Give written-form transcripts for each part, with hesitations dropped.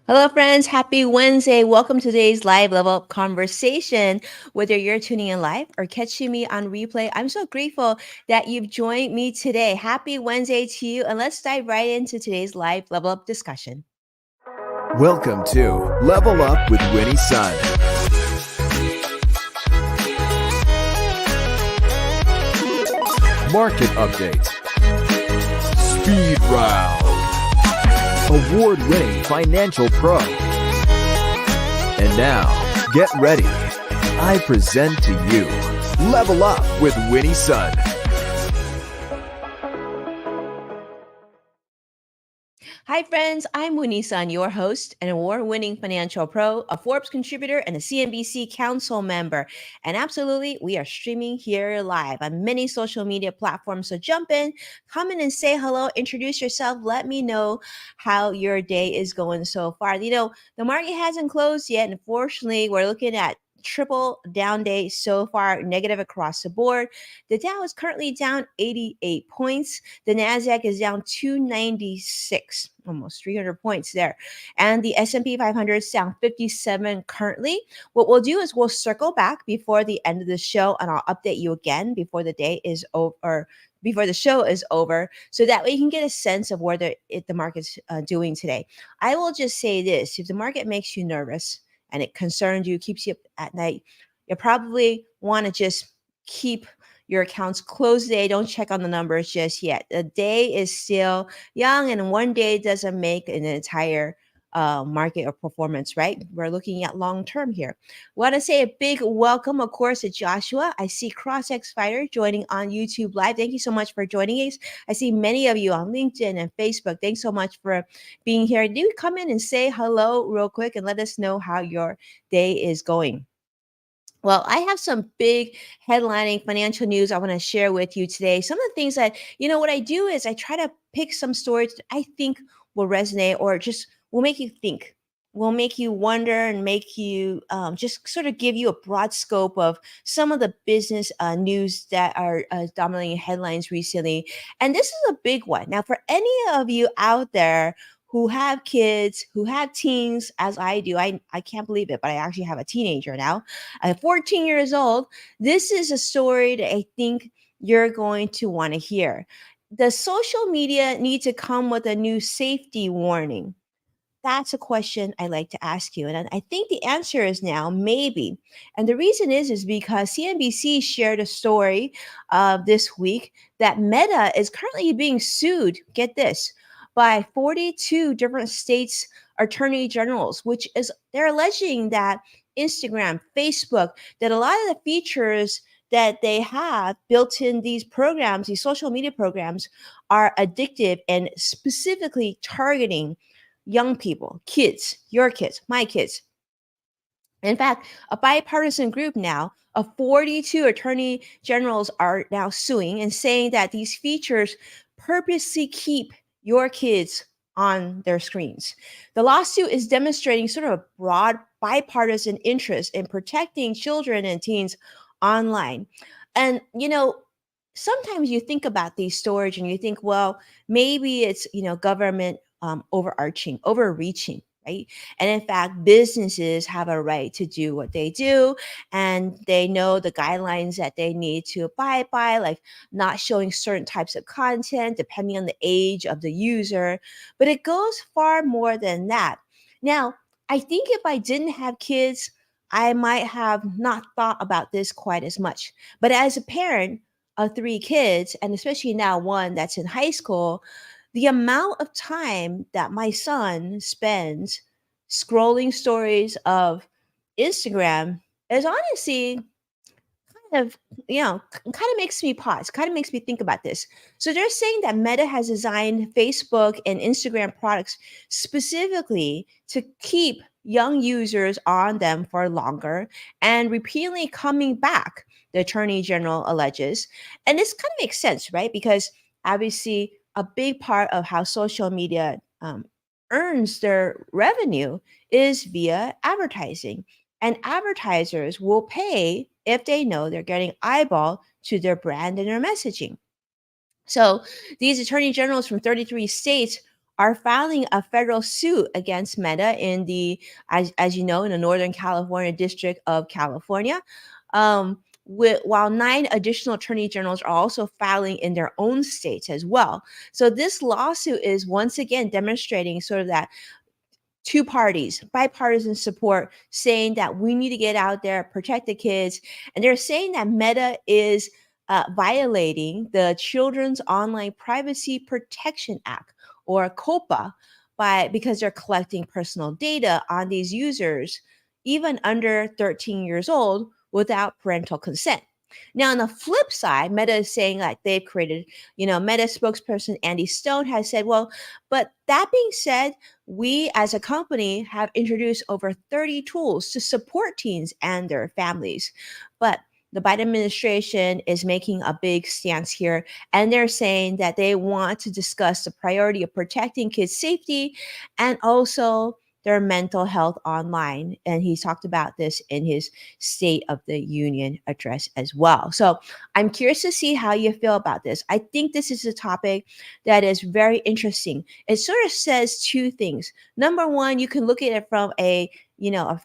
Hello, friends. Happy Wednesday. Welcome to today's live level up conversation. Whether you're tuning in live or catching me on replay, I'm so grateful that you've joined me today. Happy Wednesday to you. And let's dive right into today's live level up discussion. Welcome to Level Up with Winnie Sun. Market update. Speed round. Award-winning financial pro. And now, get ready. I present to you Level Up with Winnie Sun. Hi, friends. I'm Winnie-san, your host, an award-winning financial pro, a Forbes contributor, and a CNBC council member. And absolutely, we are streaming here live on many social media platforms. So jump in, come in and say hello, introduce yourself. Let me know how your day is going so far. The market hasn't closed yet. Unfortunately, we're looking at triple down day so far, negative across the board. The Dow is currently down 88 points. The Nasdaq is down 296, almost 300 points there. And the S&P 500 is down 57 currently. What we'll do is we'll circle back before the end of the show and I'll update you again before the day is over, or before the show is over, so that way you can get a sense of where the market's doing today. I will just say this: if the market makes you nervous and it concerns you, keeps you up at night, you probably want to just keep your accounts closed today. Don't check on the numbers just yet. The day is still young, and one day doesn't make an entire market or performance, right? We're looking at long term here. Want to say a big welcome, of course, to Joshua. I see CrossX Fighter joining on YouTube Live. Thank you so much for joining us. I see many of you on LinkedIn and Facebook. Thanks so much for being here. Do come in and say hello real quick and let us know how your day is going. Well, I have some big headlining financial news I want to share with you today. Some of the things that, what I do is I try to pick some stories that I think will resonate or just will make you think, will make you wonder and make you just sort of give you a broad scope of some of the business news that are dominating headlines recently. And this is a big one. Now, for any of you out there who have kids, who have teens, as I do, I can't believe it, but I actually have a teenager now. 14 years old. This is a story that I think you're going to want to hear. Does social media need to come with a new safety warning? That's a question I like to ask you. And I think the answer is now maybe. And the reason is because CNBC shared a story this week that Meta is currently being sued, get this, by 42 different states attorney generals, which is they're alleging that Instagram, Facebook, that a lot of the features that they have built in these programs, these social media programs, are addictive and specifically targeting young people, kids, your kids, my kids. In fact, a bipartisan group now of 42 attorney generals are now suing and saying that these features purposely keep your kids on their screens. The lawsuit is demonstrating sort of a broad bipartisan interest in protecting children and teens online. And, sometimes you think about these storage and you think, well, maybe it's, government overreaching, right? And in fact, businesses have a right to do what they do, and they know the guidelines that they need to abide by, like not showing certain types of content depending on the age of the user. But it goes far more than that. Now, I think if I didn't have kids, I might have not thought about this quite as much. But as a parent of three kids, and especially now one that's in high school, the amount of time that my son spends scrolling stories of Instagram is honestly kind of, kind of makes me pause, kind of makes me think about this. So they're saying that Meta has designed Facebook and Instagram products specifically to keep young users on them for longer and repeatedly coming back, the attorney general alleges. And this kind of makes sense, right? Because obviously, a big part of how social media earns their revenue is via advertising. And advertisers will pay if they know they're getting eyeball to their brand and their messaging. So these attorney generals from 33 states are filing a federal suit against Meta in the, as you know, in the Northern California District of California. While nine additional attorney generals are also filing in their own states as well. So this lawsuit is once again demonstrating sort of that two parties, bipartisan support, saying that we need to get out there, protect the kids. And they're saying that Meta is violating the Children's Online Privacy Protection Act, or COPA, because they're collecting personal data on these users, even under 13 years old, without parental consent. Now, on the flip side, Meta is saying like they've created, Meta spokesperson Andy Stone has said, well, but that being said, we as a company have introduced over 30 tools to support teens and their families. But the Biden administration is making a big stance here, and they're saying that they want to discuss the priority of protecting kids' safety and also their mental health online. And he talked about this in his State of the Union address as well. So I'm curious to see how you feel about this. I think this is a topic that is very interesting. It sort of says two things. Number one, you can look at it from a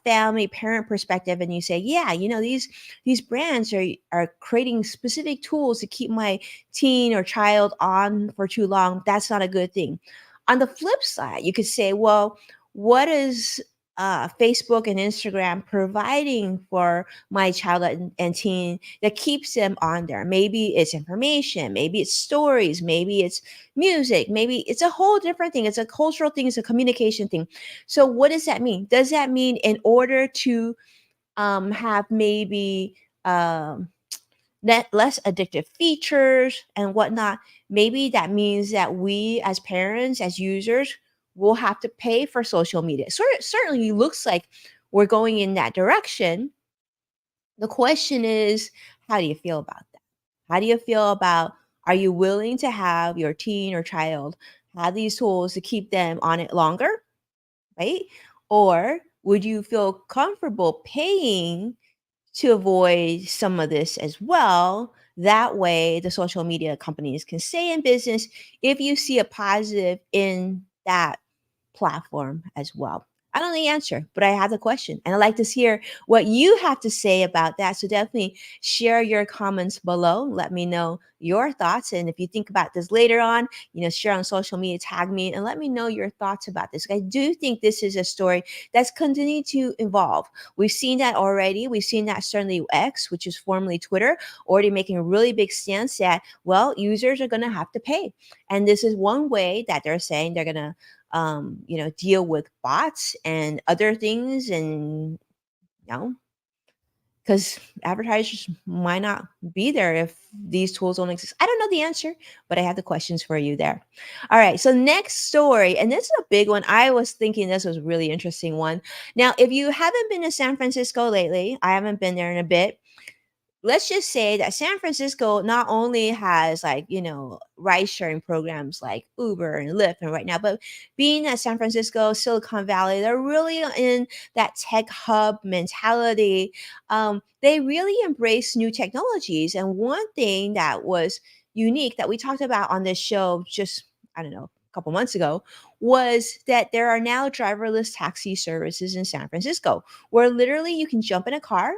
family parent perspective, and you say, yeah, these brands are creating specific tools to keep my teen or child on for too long. That's not a good thing. On the flip side, you could say, well, what is Facebook and Instagram providing for my child and teen that keeps them on there? Maybe it's information, maybe it's stories, maybe it's music, maybe it's a whole different thing. It's a cultural thing, it's a communication thing. So, what does that mean? Does that mean in order to have maybe less addictive features and whatnot, maybe that means that we as parents, as users, will have to pay for social media. Certainly looks like we're going in that direction. The question is, how do you feel about that? How do you feel about, are you willing to have your teen or child have these tools to keep them on it longer, right? Or would you feel comfortable paying to avoid some of this as well? That way, the social media companies can stay in business if you see a positive in that platform as well. I don't know the answer, but I have the question. And I'd like to hear what you have to say about that. So definitely share your comments below. Let me know your thoughts. And if you think about this later on, share on social media, tag me, and let me know your thoughts about this. I do think this is a story that's continuing to evolve. We've seen that already. We've seen that certainly X, which is formerly Twitter, already making a really big stance that, well, users are going to have to pay. And this is one way that they're saying they're going to deal with bots and other things, and because advertisers might not be there if these tools don't exist. I don't know the answer, but I have the questions for you there. All right, so next story, and this is a big one. I was thinking this was a really interesting one. Now, if you haven't been to San Francisco lately, I haven't been there in a bit. Let's just say that San Francisco not only has like, ride sharing programs like Uber and Lyft and right now, but being at San Francisco, Silicon Valley, they're really in that tech hub mentality. They really embrace new technologies. And one thing that was unique that we talked about on this show just, I don't know, a couple months ago, was that there are now driverless taxi services in San Francisco where literally you can jump in a car,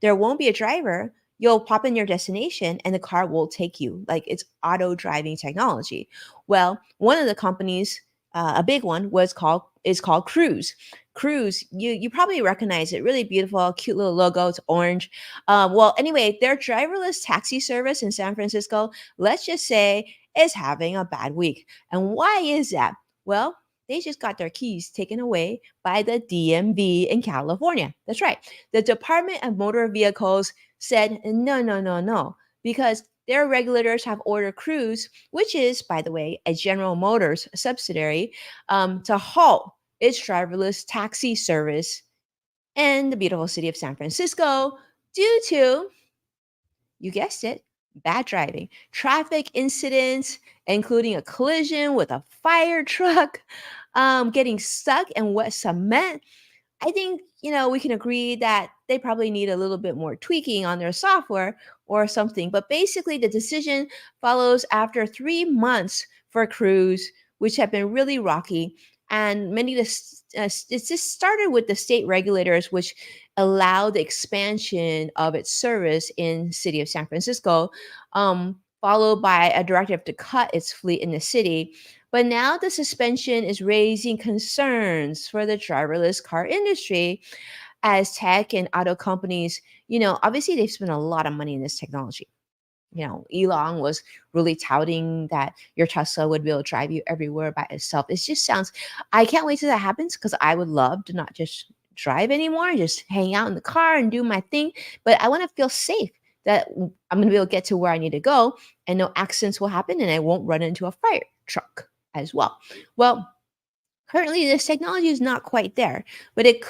there won't be a driver. You'll pop in your destination and the car will take you. Like it's auto driving technology. Well, one of the companies, a big one, is called Cruise. Cruise, you probably recognize it. Really beautiful, cute little logo. It's orange. Well, anyway, their driverless taxi service in San Francisco, let's just say, is having a bad week. And why is that? Well, they just got their keys taken away by the DMV in California. That's right. The Department of Motor Vehicles said, no, no, no, no, because their regulators have ordered Cruise, which is, by the way, a General Motors subsidiary, to halt its driverless taxi service in the beautiful city of San Francisco due to, you guessed it, bad driving, traffic incidents, including a collision with a fire truck, getting stuck in wet cement. I think, we can agree that they probably need a little bit more tweaking on their software or something. But basically, the decision follows after 3 months for Cruise, which have been really rocky. And many of it just started with the state regulators, which allowed the expansion of its service in city of San Francisco, followed by a directive to cut its fleet in the city. But now the suspension is raising concerns for the driverless car industry as tech and auto companies, obviously they've spent a lot of money in this technology. Elon was really touting that your Tesla would be able to drive you everywhere by itself. It just sounds, I can't wait till that happens because I would love to not just drive anymore, just hang out in the car and do my thing. But I want to feel safe that I'm going to be able to get to where I need to go and no accidents will happen and I won't run into a fire truck as well. Well, currently this technology is not quite there, but it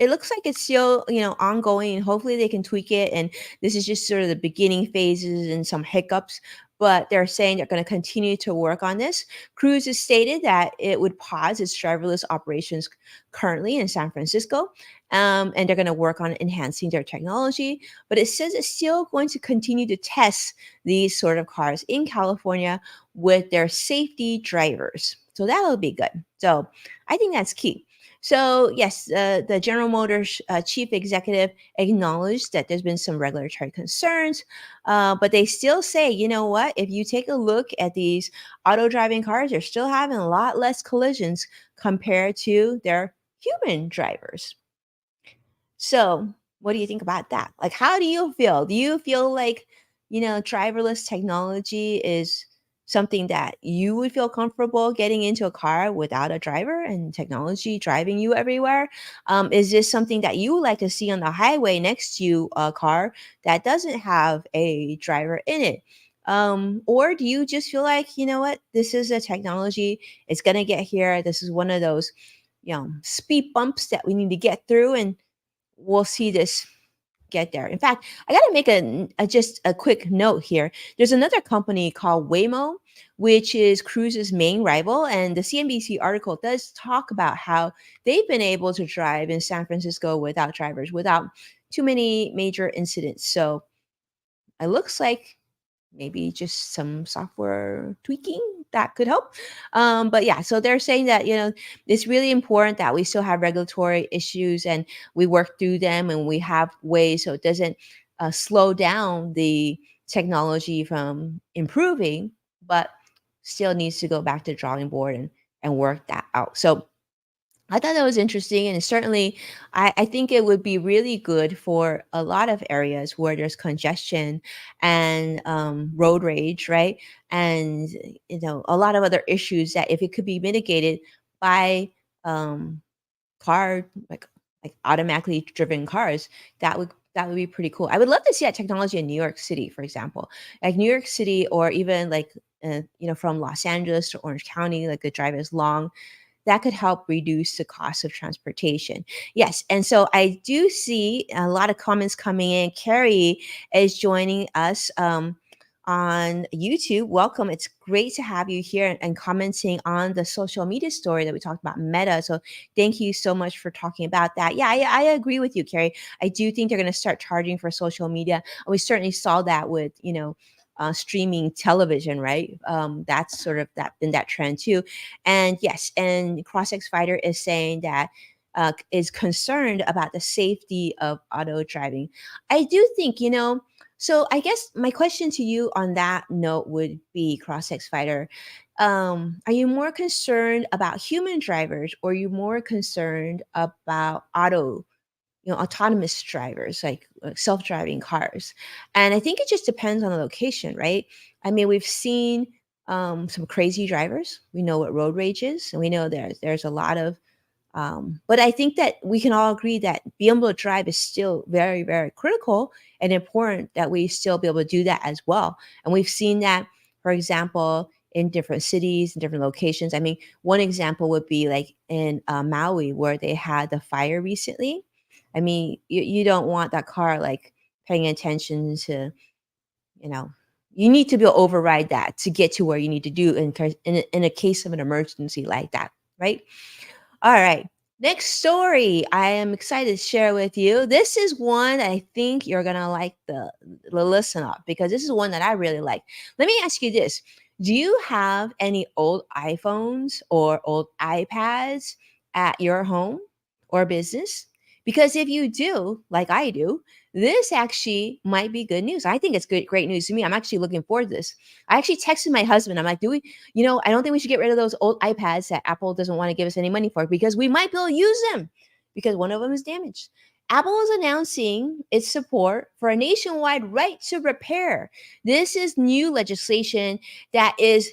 looks like it's still ongoing, and hopefully they can tweak it, and this is just sort of the beginning phases and some hiccups, but they're saying they're going to continue to work on this. Cruise has stated that it would pause its driverless operations currently in San Francisco, and they're going to work on enhancing their technology, but it says it's still going to continue to test these sort of cars in California with their safety drivers, so that'll be good. So I think that's key. So, yes, the General Motors chief executive acknowledged that there's been some regulatory concerns, but they still say, you know what, if you take a look at these auto driving cars, they're still having a lot less collisions compared to their human drivers. So, what do you think about that? Like, how do you feel? Do you feel like, driverless technology is something that you would feel comfortable getting into a car without a driver and technology driving you everywhere? Is this something that you would like to see on the highway next to a car that doesn't have a driver in it? Or do you just feel like, you know what, this is a technology, it's going to get here. This is one of those, speed bumps that we need to get through, and we'll see this get there. In fact, I got to make just a quick note here. There's another company called Waymo, which is Cruise's main rival, and the CNBC article does talk about how they've been able to drive in San Francisco without drivers, without too many major incidents. So it looks like maybe just some software tweaking that could help. But yeah, so they're saying that, it's really important that we still have regulatory issues and we work through them and we have ways so it doesn't slow down the technology from improving, but still needs to go back to the drawing board and work that out. So I thought that was interesting, and certainly, I think it would be really good for a lot of areas where there's congestion and road rage, right? And a lot of other issues that if it could be mitigated by um, car like automatically driven cars, that would be pretty cool. I would love to see that technology in New York City, for example, like New York City, or even like from Los Angeles to Orange County, like the drive is long, that could help reduce the cost of transportation. Yes, and so I do see a lot of comments coming in. Carrie is joining us on YouTube. Welcome. It's great to have you here and commenting on the social media story that we talked about, Meta. So thank you so much for talking about that. Yeah, I agree with you, Carrie. I do think they're going to start charging for social media. And we certainly saw that with, streaming television, right? That's sort of that been that trend too. And yes, and CrossX Fighter is saying that is concerned about the safety of auto driving. I do think, so I guess my question to you on that note would be, CrossX Fighter, are you more concerned about human drivers, or are you more concerned about autonomous drivers, like self-driving cars? And I think it just depends on the location, right? I mean, we've seen some crazy drivers. We know what road rage is, and we know there's a lot of but I think that we can all agree that being able to drive is still very, very critical and important, that we still be able to do that as well. And we've seen that, for example, in different cities and different locations. I mean, one example would be like in Maui, where they had the fire recently. I mean, you don't want that car like paying attention to, you know, you need to be able to override that to get to where you need to do in a case of an emergency like that, right? All right. Next story I am excited to share with you. This is one I think you're going to like the listen up, because this is one that I really like. Let me ask you this. Do you have any old iPhones or old iPads at your home or business? Because if you do, like I do, this actually might be good news. I think it's great news to me. I'm actually looking forward to this. I actually texted my husband. I'm like, do we, I don't think we should get rid of those old iPads that Apple doesn't want to give us any money for because we might be able to use them because one of them is damaged. Apple is announcing its support for a nationwide right to repair. This is new legislation that is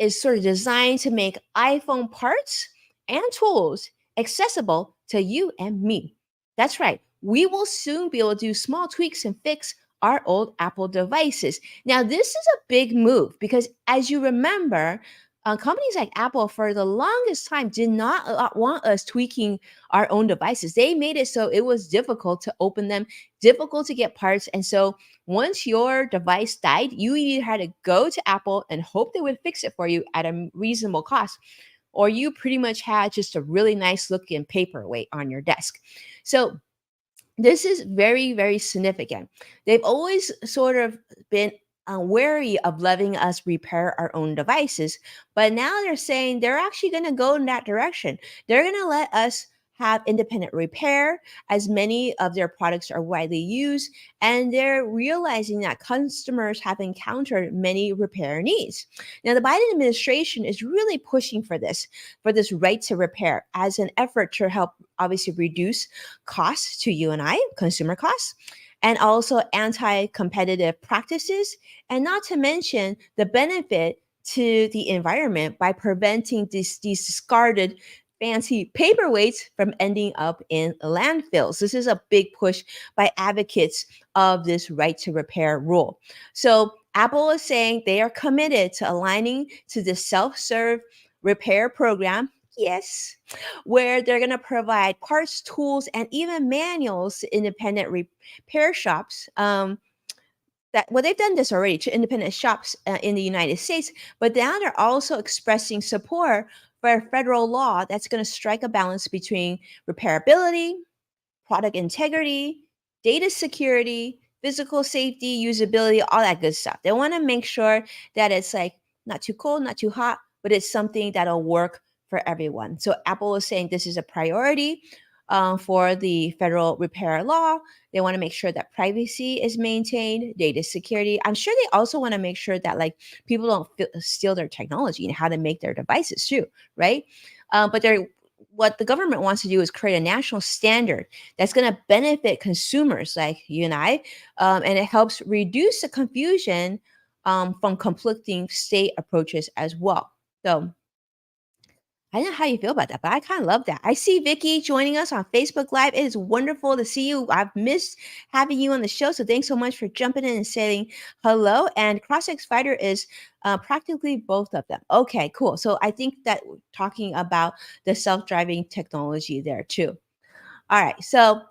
sort of designed to make iPhone parts and tools accessible to you and me. That's right. We will soon be able to do small tweaks and fix our old Apple devices. Now, this is a big move because, as you remember, companies like Apple, for the longest time, did not want us tweaking our own devices. They made it so it was difficult to open them, difficult to get parts. And so, once your device died, you either had to go to Apple and hope they would fix it for you at a reasonable cost, or you pretty much had just a really nice looking paperweight on your desk. So this is very, very significant. They've always sort of been wary of letting us repair our own devices, but now they're saying they're actually going to go in that direction. They're going to let us have independent repair as many of their products are widely used, and they're realizing that customers have encountered many repair needs. Now, the Biden administration is really pushing for this right to repair as an effort to help obviously reduce costs to you and I, consumer costs, and also anti competitive practices, and not to mention the benefit to the environment by preventing these discarded fancy paperweights from ending up in landfills. This is a big push by advocates of this right to repair rule. So, Apple is saying they are committed to aligning to the self serve repair program. Yes, where they're going to provide parts, tools, and even manuals to independent repair shops. They've done this already to independent shops in the United States, but now they're also expressing support for a federal law that's going to strike a balance between repairability, product integrity, data security, physical safety, usability, all that good stuff. They want to make sure that it's like not too cold, not too hot, but it's something that'll work for everyone. So Apple is saying this is a priority for the federal repair law. They want to make sure that privacy is maintained, data security. I'm sure they also want to make sure that like people don't steal their technology and how to make their devices too, right? But they're what the government wants to do is create a national standard that's going to benefit consumers like you and I, and it helps reduce the confusion from conflicting state approaches as well. So I don't know how you feel about that, but I kind of love that. I see Vicky joining us on Facebook Live. It is wonderful to see you. I've missed having you on the show, so thanks so much for jumping in and saying hello. And CrossX Fighter is practically both of them. Okay, cool. So I think that we're talking about the self-driving technology there too. All right, so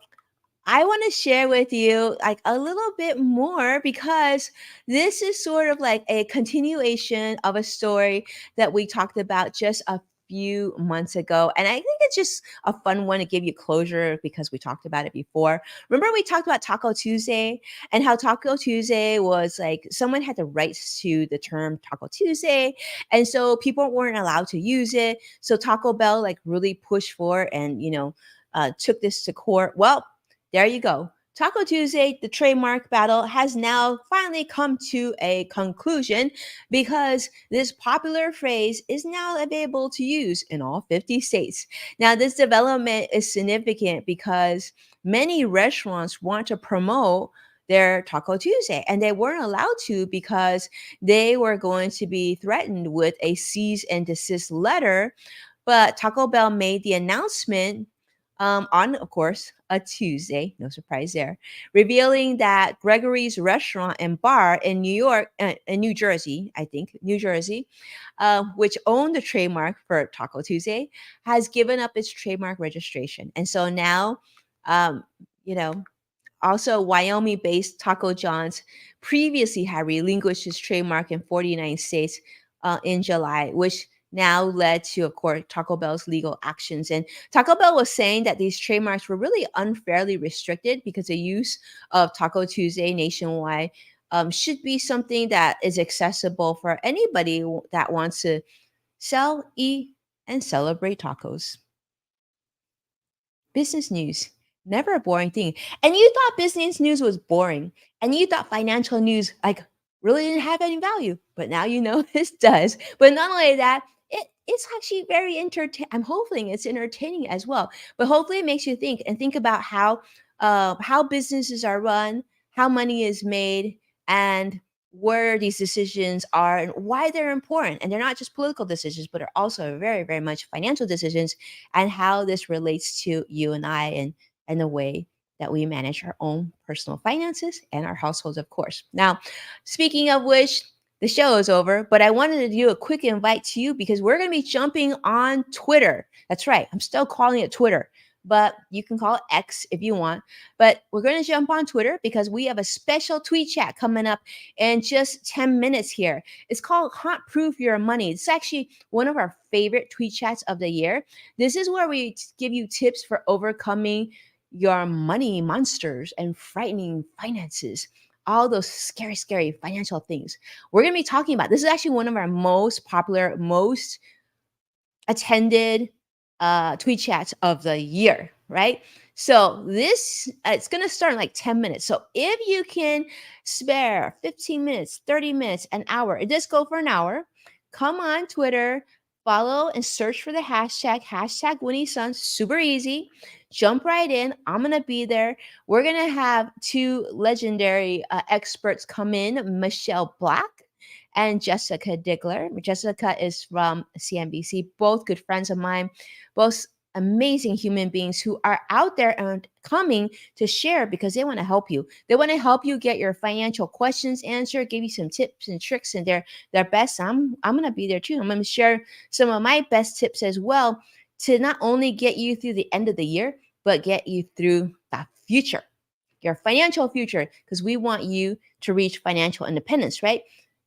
I want to share with you like a little bit more because this is sort of like a continuation of a story that we talked about just a few months ago. And I think it's just a fun one to give you closure because we talked about it before. Remember, we talked about Taco Tuesday and how Taco Tuesday was like someone had the rights to the term Taco Tuesday. And so people weren't allowed to use it. So Taco Bell like really pushed for it and, took this to court. Well, there you go. Taco Tuesday, the trademark battle, has now finally come to a conclusion because this popular phrase is now available to use in all 50 states. Now, this development is significant because many restaurants want to promote their Taco Tuesday, and they weren't allowed to because they were going to be threatened with a cease and desist letter. But Taco Bell made the announcement on, of course, a Tuesday, no surprise there, revealing that Gregory's Restaurant and Bar in in New Jersey, I think, New Jersey, which owned the trademark for Taco Tuesday, has given up its trademark registration. And so now, um, you know, also, Wyoming based Taco John's previously had relinquished its trademark in 49 states in July, which now led to, of course, Taco Bell's legal actions. And Taco Bell was saying that these trademarks were really unfairly restricted because the use of Taco Tuesday nationwide should be something that is accessible for anybody that wants to sell, eat, and celebrate tacos. Business news, never a boring thing. And you thought business news was boring, and you thought financial news like really didn't have any value, but now you know this does. But not only that, it's actually very entertaining. I'm hoping it's entertaining as well. But hopefully, it makes you think and think about how businesses are run, how money is made, and where these decisions are and why they're important. And they're not just political decisions, but are also very, very much financial decisions, and how this relates to you and I, and the way that we manage our own personal finances and our households, of course. Now, speaking of which, the show is over, but I wanted to do a quick invite to you because we're going to be jumping on Twitter. That's right. I'm still calling it Twitter, but you can call it X if you want. But we're going to jump on Twitter because we have a special tweet chat coming up in just 10 minutes here. It's called Hot Proof Your Money. It's actually one of our favorite tweet chats of the year. This is where we give you tips for overcoming your money monsters and frightening finances. All those scary, scary financial things. We're going to be talking about this is actually one of our most popular, most attended tweet chats of the year, right? So this it's going to start in like 10 minutes. So if you can spare 15 minutes, 30 minutes, an hour, it does go for an hour. Come on Twitter, follow and search for the hashtag Winnie Sun. Super easy. Jump right in. I'm going to be there. We're going to have two legendary experts come in, Michelle Black and Jessica Diggler. Jessica is from CNBC, both good friends of mine, both amazing human beings who are out there and coming to share because they want to help you. They want to help you get your financial questions answered, give you some tips and tricks and their best. I'm going to be there too. I'm going to share some of my best tips as well to not only get you through the end of the year, but get you through the future, your financial future, because we want you to reach financial independence, right?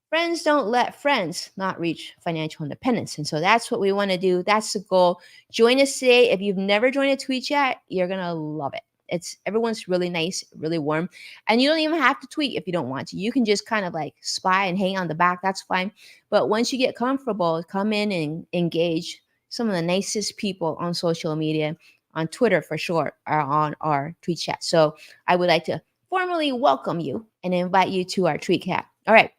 Friends don't let friends not reach financial independence. And so that's what we want to do. That's the goal. Join us today. If you've never joined a tweet chat, you're going to love it. It's everyone's really nice, really warm. And you don't even have to tweet if you don't want to. You can just kind of like spy and hang on the back. That's fine. But once you get comfortable, come in and engage. Some of the nicest people on social media, on Twitter for sure, are on our tweet chat. So I would like to formally welcome you and invite you to our tweet chat. All right.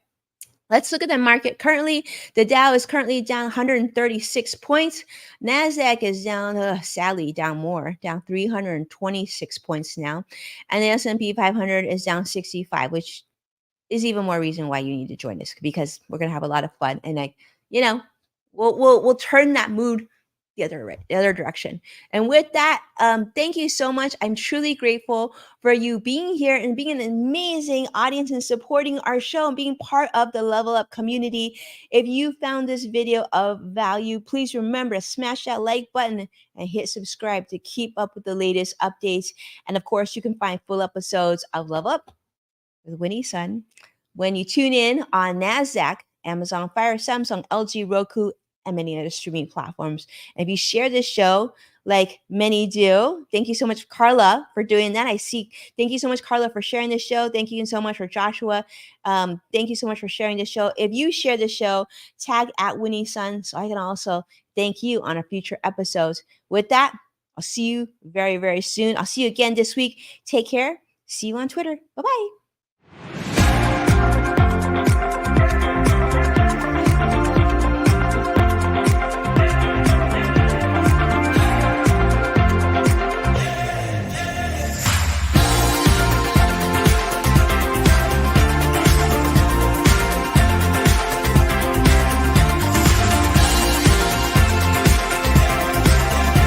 Let's look at the market. Currently, the Dow is currently down 136 points. NASDAQ is down, sadly, down more, down 326 points now. And the S&P 500 is down 65, which is even more reason why you need to join us because we're going to have a lot of fun. And you know, we'll turn that mood the other direction. And with that, thank you so much. I'm truly grateful for you being here and being an amazing audience and supporting our show and being part of the Level Up community. If you found this video of value, please remember to smash that like button and hit subscribe to keep up with the latest updates. And of course, you can find full episodes of Level Up with Winnie Sun when you tune in on NASDAQ, Amazon Fire, Samsung, LG, Roku, and many other streaming platforms. And if you share this show, like many do, thank you so much, Carla, for doing that. Thank you so much, Carla, for sharing this show. Thank you so much for Joshua. Thank you so much for sharing this show. If you share the show, tag at Winnie Sun so I can also thank you on our future episodes. With that, I'll see you very, very soon. I'll see you again this week. Take care. See you on Twitter. Bye-bye.